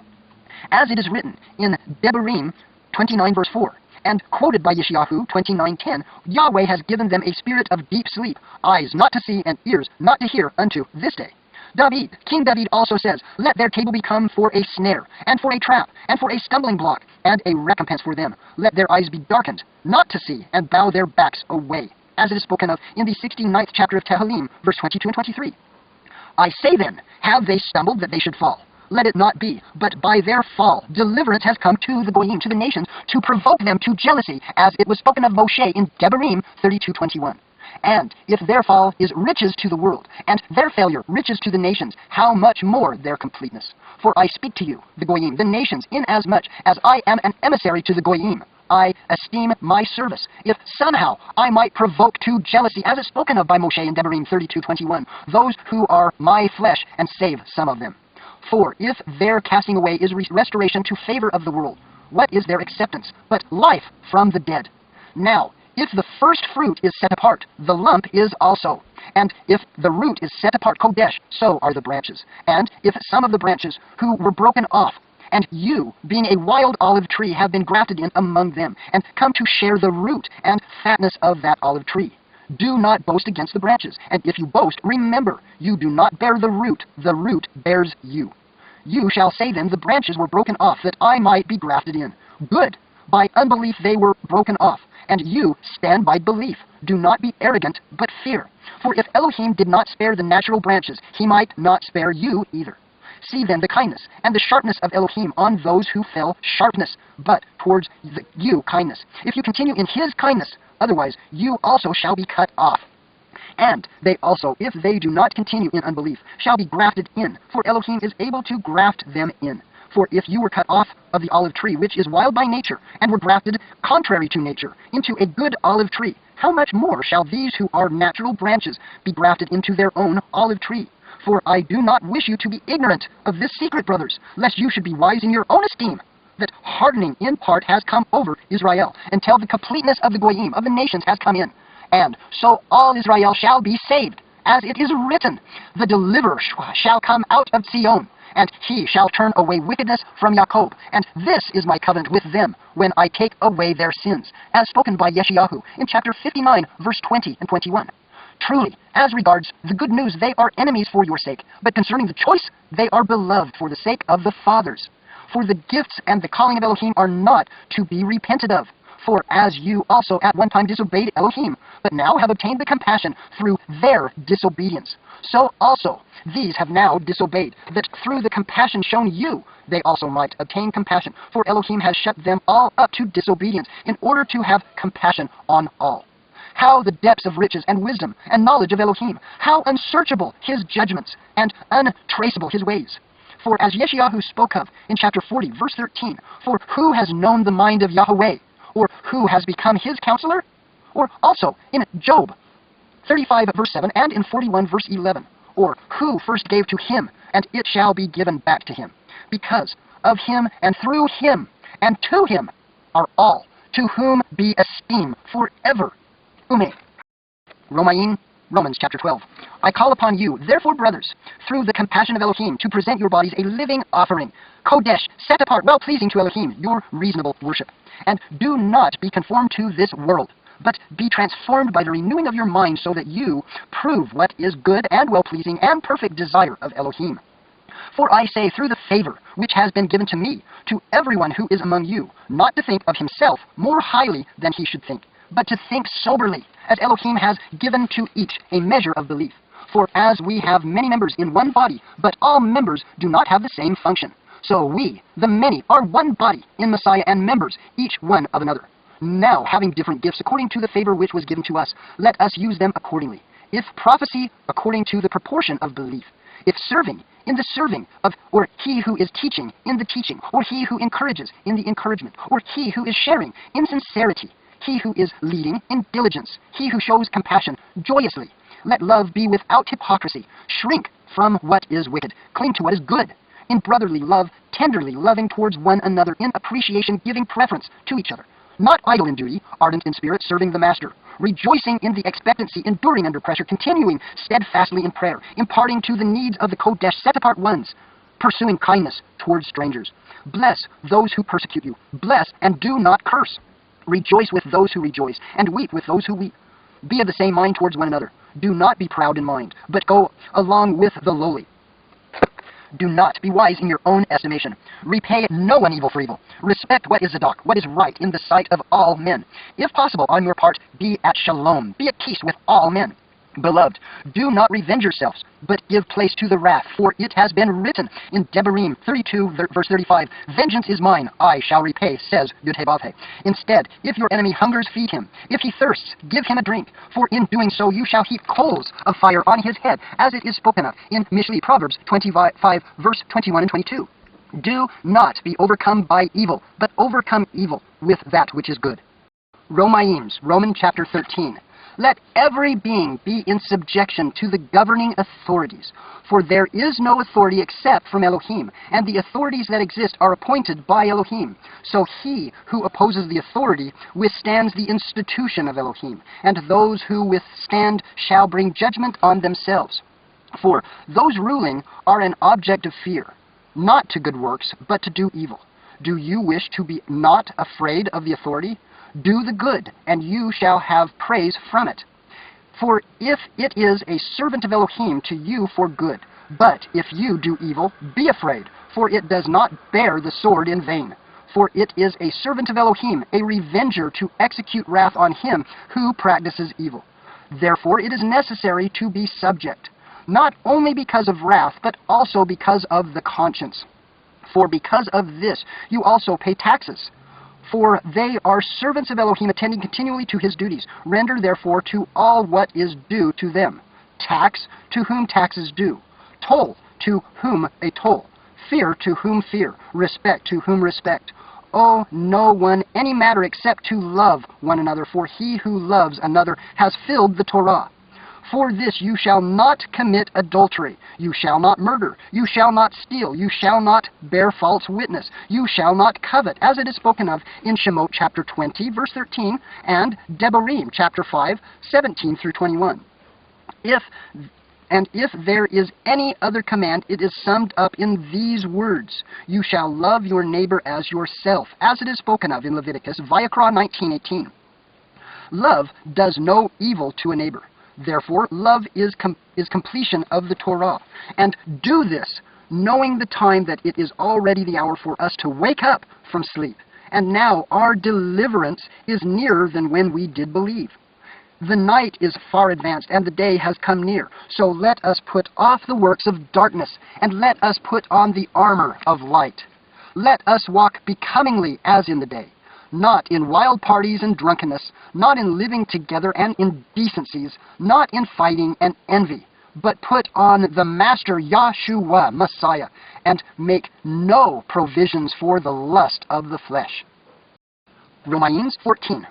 As it is written in Devarim 29 verse 4, and quoted by Yeshayahu 29:10, Yahweh has given them a spirit of deep sleep, eyes not to see and ears not to hear unto this day. King David also says, let their table become for a snare, and for a trap, and for a stumbling block, and a recompense for them. Let their eyes be darkened, not to see, and bow their backs away. As it is spoken of in the 69th chapter of Tehillim, verse 22 and 23. I say then, have they stumbled that they should fall? Let it not be, but by their fall deliverance has come to the Goyim, to the nations, to provoke them to jealousy, as it was spoken of Moshe in Devarim 32:21. And if their fall is riches to the world, and their failure riches to the nations, how much more their completeness? For I speak to you, the Goyim, the nations, inasmuch as I am an emissary to the Goyim. I esteem my service, if somehow I might provoke to jealousy, as is spoken of by Moshe in Devarim 32:21, those who are my flesh, and save some of them. For if their casting away is restoration to favor of the world, what is their acceptance but life from the dead? Now, if the first fruit is set apart, the lump is also. And if the root is set apart Kodesh, so are the branches. And if some of the branches who were broken off, and you, being a wild olive tree, have been grafted in among them, and come to share the root and fatness of that olive tree. Do not boast against the branches, and if you boast, remember, you do not bear the root bears you. You shall say then, the branches were broken off, that I might be grafted in. Good, by unbelief they were broken off, and you stand by belief. Do not be arrogant, but fear. For if Elohim did not spare the natural branches, he might not spare you either. See then the kindness and the sharpness of Elohim on those who fell sharpness, but towards you kindness. If you continue in his kindness, otherwise you also shall be cut off. And they also, if they do not continue in unbelief, shall be grafted in, for Elohim is able to graft them in. For if you were cut off of the olive tree, which is wild by nature, and were grafted contrary to nature, into a good olive tree, how much more shall these who are natural branches be grafted into their own olive tree? For I do not wish you to be ignorant of this secret, brothers, lest you should be wise in your own esteem, that hardening in part has come over Israel, until the completeness of the Goyim, of the nations, has come in. And so all Israel shall be saved, as it is written, the deliverer shall come out of Zion, and he shall turn away wickedness from Jacob. And this is my covenant with them, when I take away their sins, as spoken by Yeshayahu in chapter 59, verse 20 and 21. Truly, as regards the good news, they are enemies for your sake, but concerning the choice, they are beloved for the sake of the fathers. For the gifts and the calling of Elohim are not to be repented of. For as you also at one time disobeyed Elohim, but now have obtained the compassion through their disobedience, so also these have now disobeyed, that through the compassion shown you, they also might obtain compassion. For Elohim has shut them all up to disobedience, in order to have compassion on all. How the depths of riches and wisdom and knowledge of Elohim, how unsearchable his judgments, and untraceable his ways. For as Yeshayahu spoke of in chapter 40, verse 13, for who has known the mind of Yahweh, or who has become his counselor? Or also in Job 35, verse 7, and in 41, verse 11, or who first gave to him, and it shall be given back to him. Because of him, and through him, and to him are all, to whom be esteem forever. Ume. Romyim, Romans chapter 12. I call upon you, therefore, brothers, through the compassion of Elohim, to present your bodies a living offering, Kodesh, set apart, well-pleasing to Elohim, your reasonable worship. And do not be conformed to this world, but be transformed by the renewing of your mind, so that you prove what is good and well-pleasing and perfect desire of Elohim. For I say, through the favor which has been given to me, to everyone who is among you, not to think of himself more highly than he should think, but to think soberly, as Elohim has given to each a measure of belief. For as we have many members in one body, but all members do not have the same function, so we, the many, are one body in Messiah, and members, each one of another. Now, having different gifts according to the favor which was given to us, let us use them accordingly. If prophecy, according to the proportion of belief. If serving, in the serving of, or he who is teaching, in the teaching, or he who encourages, in the encouragement, or he who is sharing, in sincerity. He who is leading, in diligence. He who shows compassion, joyously. Let love be without hypocrisy. Shrink from what is wicked. Cling to what is good. In brotherly love, tenderly loving towards one another, in appreciation giving preference to each other. Not idle in duty, ardent in spirit, serving the master. Rejoicing in the expectancy, enduring under pressure, continuing steadfastly in prayer, imparting to the needs of the Kodesh set-apart ones, pursuing kindness towards strangers. Bless those who persecute you. Bless and do not curse. Rejoice with those who rejoice, and weep with those who weep. Be of the same mind towards one another. Do not be proud in mind, but go along with the lowly. Do not be wise in your own estimation. Repay no one evil for evil. Respect what is zadok, what is right in the sight of all men. If possible, on your part, be at shalom. Be at peace with all men. Beloved, do not revenge yourselves, but give place to the wrath, for it has been written in Devarim 32, verse 35, Vengeance is mine, I shall repay, says Yud-Heh-Vav-Heh. Instead, if your enemy hungers, feed him. If he thirsts, give him a drink, for in doing so you shall heap coals of fire on his head, as it is spoken of in Mishli, Proverbs 25, verse 21 and 22. Do not be overcome by evil, but overcome evil with that which is good. Romyim, Romans chapter 13. Let every being be in subjection to the governing authorities, for there is no authority except from Elohim, and the authorities that exist are appointed by Elohim. So he who opposes the authority withstands the institution of Elohim, and those who withstand shall bring judgment on themselves. For those ruling are an object of fear, not to good works, but to do evil. Do you wish to be not afraid of the authority? Do the good, and you shall have praise from it. For if it is a servant of Elohim to you for good, but if you do evil, be afraid, for it does not bear the sword in vain. For it is a servant of Elohim, a revenger to execute wrath on him who practices evil. Therefore it is necessary to be subject, not only because of wrath, but also because of the conscience. For because of this you also pay taxes. For they are servants of Elohim, attending continually to his duties. Render therefore to all what is due to them. Tax, to whom tax is due. Toll, to whom a toll. Fear, to whom fear. Respect, to whom respect. Owe no one any matter except to love one another, for he who loves another has filled the Torah. For this you shall not commit adultery, you shall not murder, you shall not steal, you shall not bear false witness, you shall not covet, as it is spoken of in Shemot chapter 20, verse 13, and Devarim chapter 5, 17 through 21. If there is any other command, it is summed up in these words: you shall love your neighbor as yourself, as it is spoken of in Leviticus, Vayikra 19:18. Love does no evil to a neighbor. Therefore, love is completion of the Torah. And do this, knowing the time that it is already the hour for us to wake up from sleep. And now our deliverance is nearer than when we did believe. The night is far advanced, and the day has come near. So let us put off the works of darkness, and let us put on the armor of light. Let us walk becomingly as in the day, not in wild parties and drunkenness, not in living together and indecencies, not in fighting and envy, but put on the Master Yahshua, Messiah, and make no provisions for the lust of the flesh. Romans 14.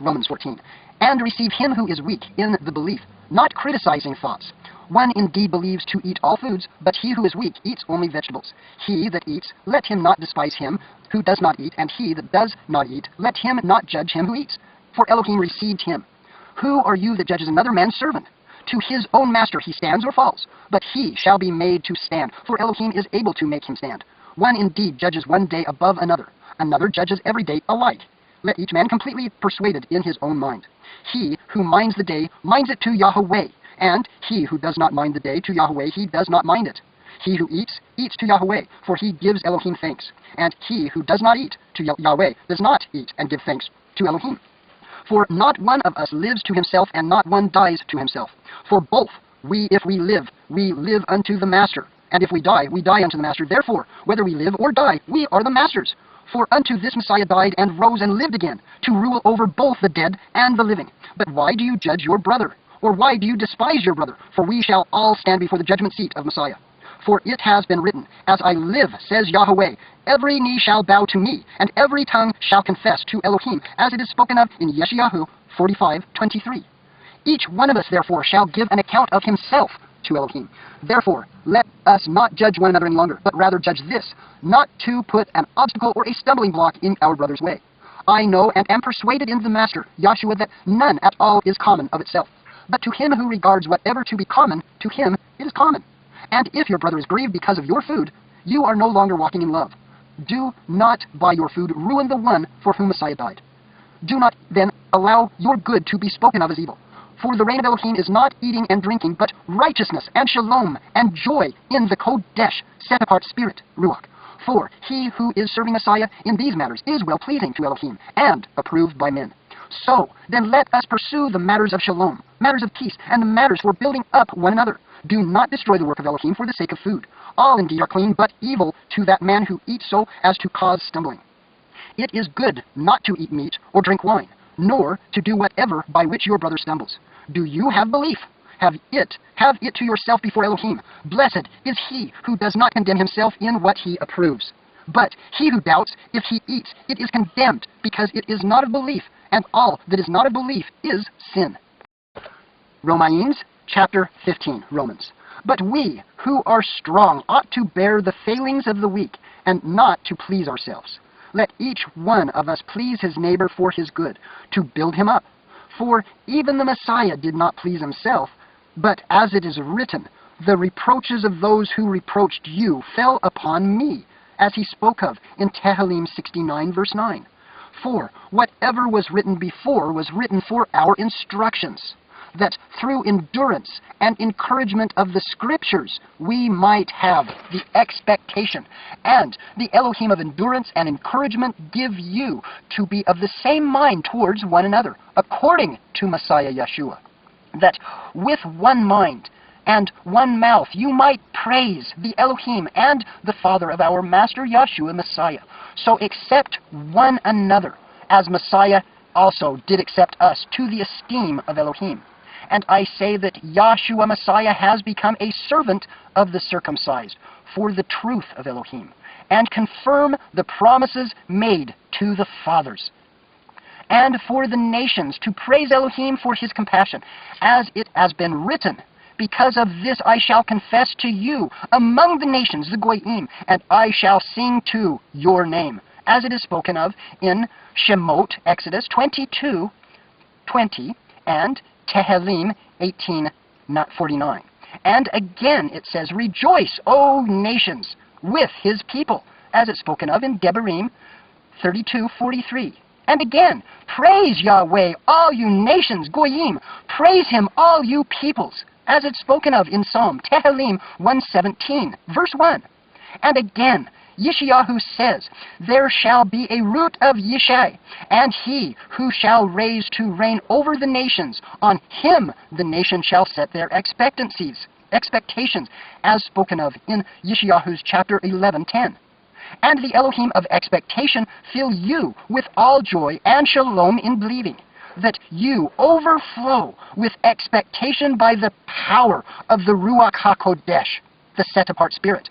And receive him who is weak in the belief, not criticizing thoughts. One indeed believes to eat all foods, but he who is weak eats only vegetables. He that eats, let him not despise him who does not eat, and he that does not eat, let him not judge him who eats. For Elohim received him. Who are you that judges another man's servant? To his own master he stands or falls, but he shall be made to stand, for Elohim is able to make him stand. One indeed judges one day above another, another judges every day alike. Let each man completely persuaded in his own mind. He who minds the day minds it to Yahweh, and he who does not mind the day to Yahweh, he does not mind it. He who eats, eats to Yahweh, for he gives Elohim thanks. And he who does not eat to Yahweh does not eat and give thanks to Elohim. For not one of us lives to himself, and not one dies to himself. For both, if we live unto the Master. And if we die unto the Master. Therefore, whether we live or die, we are the Master's. For unto this Messiah died and rose and lived again, to rule over both the dead and the living. But why do you judge your brother? Or why do you despise your brother? For we shall all stand before the judgment seat of Messiah. For it has been written, As I live, says Yahweh, every knee shall bow to me, and every tongue shall confess to Elohim, as it is spoken of in Yeshayahu 45:23. Each one of us, therefore, shall give an account of himself to Elohim. Therefore, let us not judge one another any longer, but rather judge this, not to put an obstacle or a stumbling block in our brother's way. I know and am persuaded in the Master, Yahshua, that none at all is common of itself. But to him who regards whatever to be common, to him it is common. And if your brother is grieved because of your food, you are no longer walking in love. Do not by your food ruin the one for whom Messiah died. Do not then allow your good to be spoken of as evil. For the reign of Elohim is not eating and drinking, but righteousness and shalom and joy in the Kodesh, set-apart spirit, Ruach. For he who is serving Messiah in these matters is well-pleasing to Elohim and approved by men. So, then let us pursue the matters of shalom, matters of peace, and the matters for building up one another. Do not destroy the work of Elohim for the sake of food. All indeed are clean, but evil to that man who eats so as to cause stumbling. It is good not to eat meat or drink wine, nor to do whatever by which your brother stumbles. Do you have belief? Have it to yourself before Elohim. Blessed is he who does not condemn himself in what he approves. But he who doubts, if he eats, it is condemned, because it is not of belief, and all that is not of belief is sin. Romyim, chapter 15, Romans. But we, who are strong, ought to bear the failings of the weak, and not to please ourselves. Let each one of us please his neighbor for his good, to build him up. For even the Messiah did not please himself, but as it is written, the reproaches of those who reproached you fell upon me, as he spoke of in Tehillim 69, verse 9. For whatever was written before was written for our instructions, that through endurance and encouragement of the Scriptures we might have the expectation, and the Elohim of endurance and encouragement give you to be of the same mind towards one another, according to Messiah Yeshua, that with one mind and one mouth you might praise the Elohim and the Father of our Master Yeshua Messiah. So accept one another, as Messiah also did accept us, to the esteem of Elohim. And I say that Yahshua Messiah has become a servant of the circumcised for the truth of Elohim, and confirm the promises made to the fathers, and for the nations to praise Elohim for his compassion, as it has been written, because of this I shall confess to you among the nations, the Goyim, and I shall sing to your name, as it is spoken of in Shemot, Exodus 22:20, and Tehillim 18:49. And again it says, rejoice, O nations, with his people, as it's spoken of in Devarim 32:43. And again, praise Yahweh, all you nations, Goyim, praise him, all you peoples, as it's spoken of in Psalm Tehillim 117, verse 1. And again, Yeshayahu says, there shall be a root of Yishai, and he who shall raise to reign over the nations, on him the nation shall set their expectations, as spoken of in Yeshayahu's chapter 11:10. And the Elohim of expectation fill you with all joy and shalom in believing, that you overflow with expectation by the power of the Ruach HaKodesh, the set-apart spirit.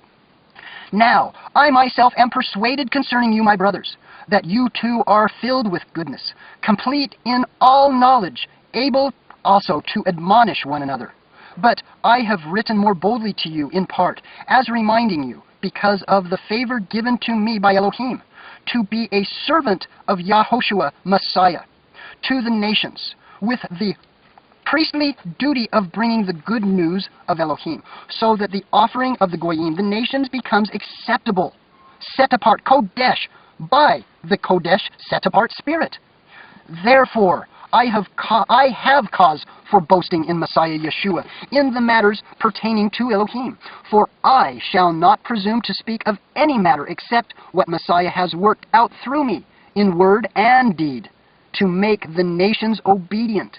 Now, I myself am persuaded concerning you, my brothers, that you too are filled with goodness, complete in all knowledge, able also to admonish one another. But I have written more boldly to you in part, as reminding you, because of the favor given to me by Elohim, to be a servant of Yahushua Messiah, to the nations, with the priestly duty of bringing the good news of Elohim, so that the offering of the Goyim, the nations, becomes acceptable, set apart, Kodesh, by the Kodesh set apart spirit. Therefore, I have cause for boasting in Messiah Yeshua, in the matters pertaining to Elohim. For I shall not presume to speak of any matter except what Messiah has worked out through me, in word and deed, to make the nations obedient,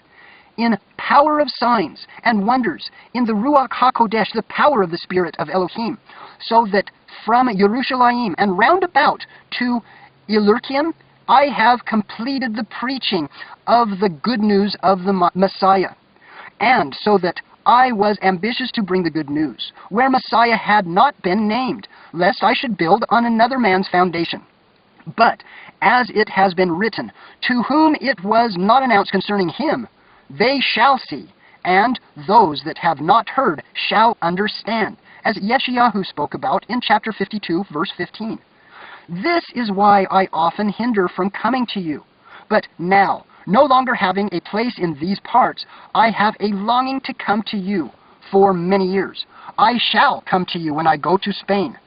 in power of signs and wonders, in the Ruach HaKodesh, the power of the Spirit of Elohim, so that from Yerushalayim and round about to Illyricum, I have completed the preaching of the good news of the Messiah, and so that I was ambitious to bring the good news, where Messiah had not been named, lest I should build on another man's foundation. But, as it has been written, to whom it was not announced concerning him, they shall see, and those that have not heard shall understand, as Yeshayahu spoke about in chapter 52, verse 15. This is why I often hinder from coming to you. But now, no longer having a place in these parts, I have a longing to come to you for many years. I shall come to you when I go to Spain,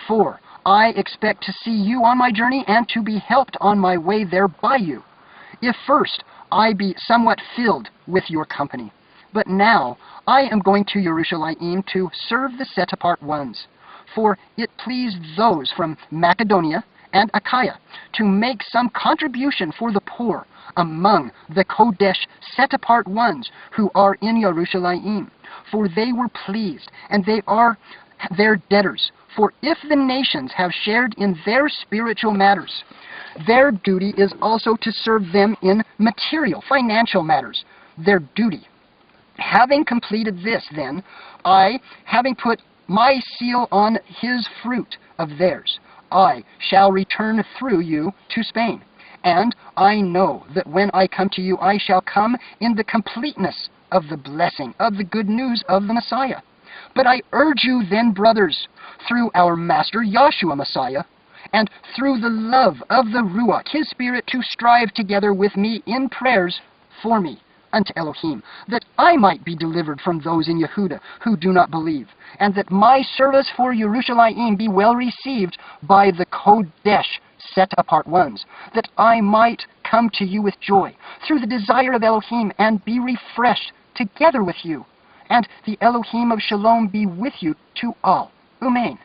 for I expect to see you on my journey and to be helped on my way there by you, if first I be somewhat filled with your company. But now I am going to Jerusalem to serve the set-apart ones, for it pleased those from Macedonia and Achaia to make some contribution for the poor among the Kodesh set-apart ones who are in Jerusalem, for they were pleased, and they are their debtors. For if the nations have shared in their spiritual matters, their duty is also to serve them in material, financial matters. Their duty. Having completed this, then, I, having put my seal on his fruit of theirs, I shall return through you to Spain. And I know that when I come to you, I shall come in the completeness of the blessing of the good news of the Messiah. But I urge you then, brothers, through our Master Yahshua Messiah, and through the love of the Ruach, his Spirit, to strive together with me in prayers for me unto Elohim, that I might be delivered from those in Yehuda who do not believe, and that my service for Jerusalem be well received by the Kodesh set-apart ones, that I might come to you with joy through the desire of Elohim and be refreshed together with you, and the Elohim of Shalom be with you to all. Amen.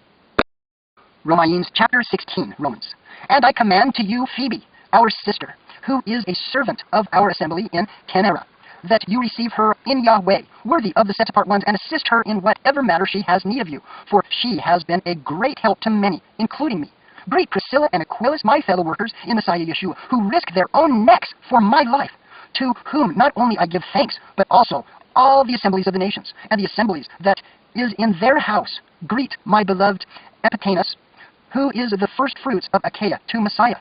Romyim chapter 16, Romans. And I command to you Phoebe, our sister, who is a servant of our assembly in Kenera, that you receive her in Yahweh, worthy of the set-apart ones, and assist her in whatever matter she has need of you, for she has been a great help to many, including me. Greet Priscilla and Aquilus, my fellow workers in Messiah Yeshua, who risk their own necks for my life, to whom not only I give thanks, but also all the assemblies of the nations, and the assemblies that is in their house. Greet my beloved Epitanus, who is the first fruits of Achaia to Messiah.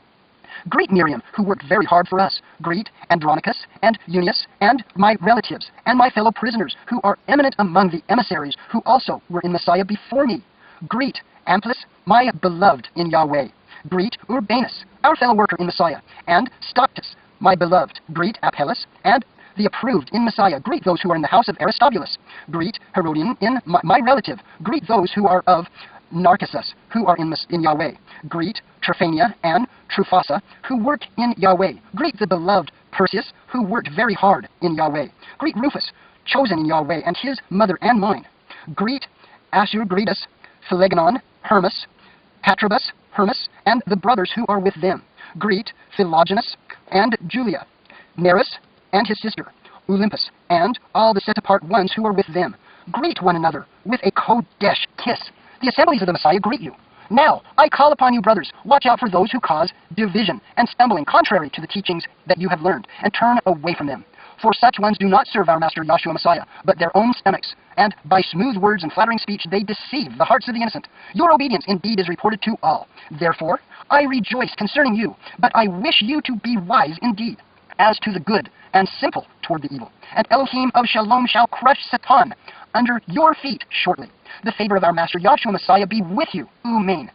Greet Miriam, who worked very hard for us. Greet Andronicus and Eunice and my relatives and my fellow prisoners, who are eminent among the emissaries, who also were in Messiah before me. Greet Amplius, my beloved in Yahweh. Greet Urbanus, our fellow worker in Messiah, and Stoctus, my beloved. Greet Apelles and the approved in Messiah. Greet those who are in the house of Aristobulus. Greet Herodian in my relative. Greet those who are of Narcissus, who are in Yahweh. Greet Tryphania and Truphasa, who work in Yahweh. Greet the beloved Perseus, who worked very hard in Yahweh. Greet Rufus, chosen in Yahweh, and his mother and mine. Greet Assurgretus, Philegonon, Hermas, Patrobus, Hermas, and the brothers who are with them. Greet Philogenus and Julia, Nereus and his sister, Olympus, and all the set-apart ones who are with them. Greet one another with a Kodesh kiss. The assemblies of the Messiah greet you. Now, I call upon you, brothers, watch out for those who cause division and stumbling contrary to the teachings that you have learned, and turn away from them. For such ones do not serve our Master Yahshua Messiah, but their own stomachs, and by smooth words and flattering speech they deceive the hearts of the innocent. Your obedience indeed is reported to all. Therefore, I rejoice concerning you, but I wish you to be wise indeed, as to the good, and simple toward the evil. And Elohim of Shalom shall crush Satan under your feet shortly. The favor of our Master Yahshua Messiah be with you. Amen.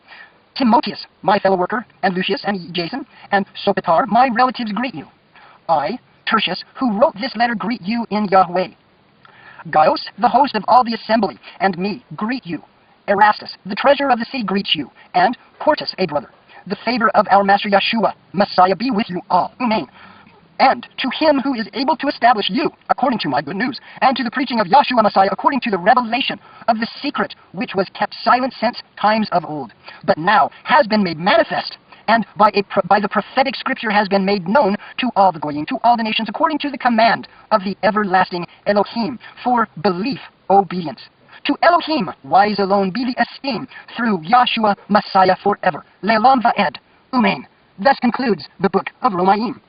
Timotheus, my fellow worker, and Lucius, and Jason, and Sopater, my relatives, greet you. I, Tertius, who wrote this letter, greet you in Yahweh. Gaius, the host of all the assembly, and me, greet you. Erastus, the treasurer of the city, greets you. And Quartus, a brother. The favor of our Master Yahshua Messiah be with you all. Amen. And to him who is able to establish you, according to my good news, and to the preaching of Yahshua Messiah, according to the revelation of the secret which was kept silent since times of old, but now has been made manifest, and by the prophetic scripture has been made known to all the Goyim, to all the nations, according to the command of the everlasting Elohim, for belief, obedience. To Elohim, wise alone, be the esteem, through Yahshua Messiah forever. Le'olam va'ed. Amen. Thus concludes the book of Romyim.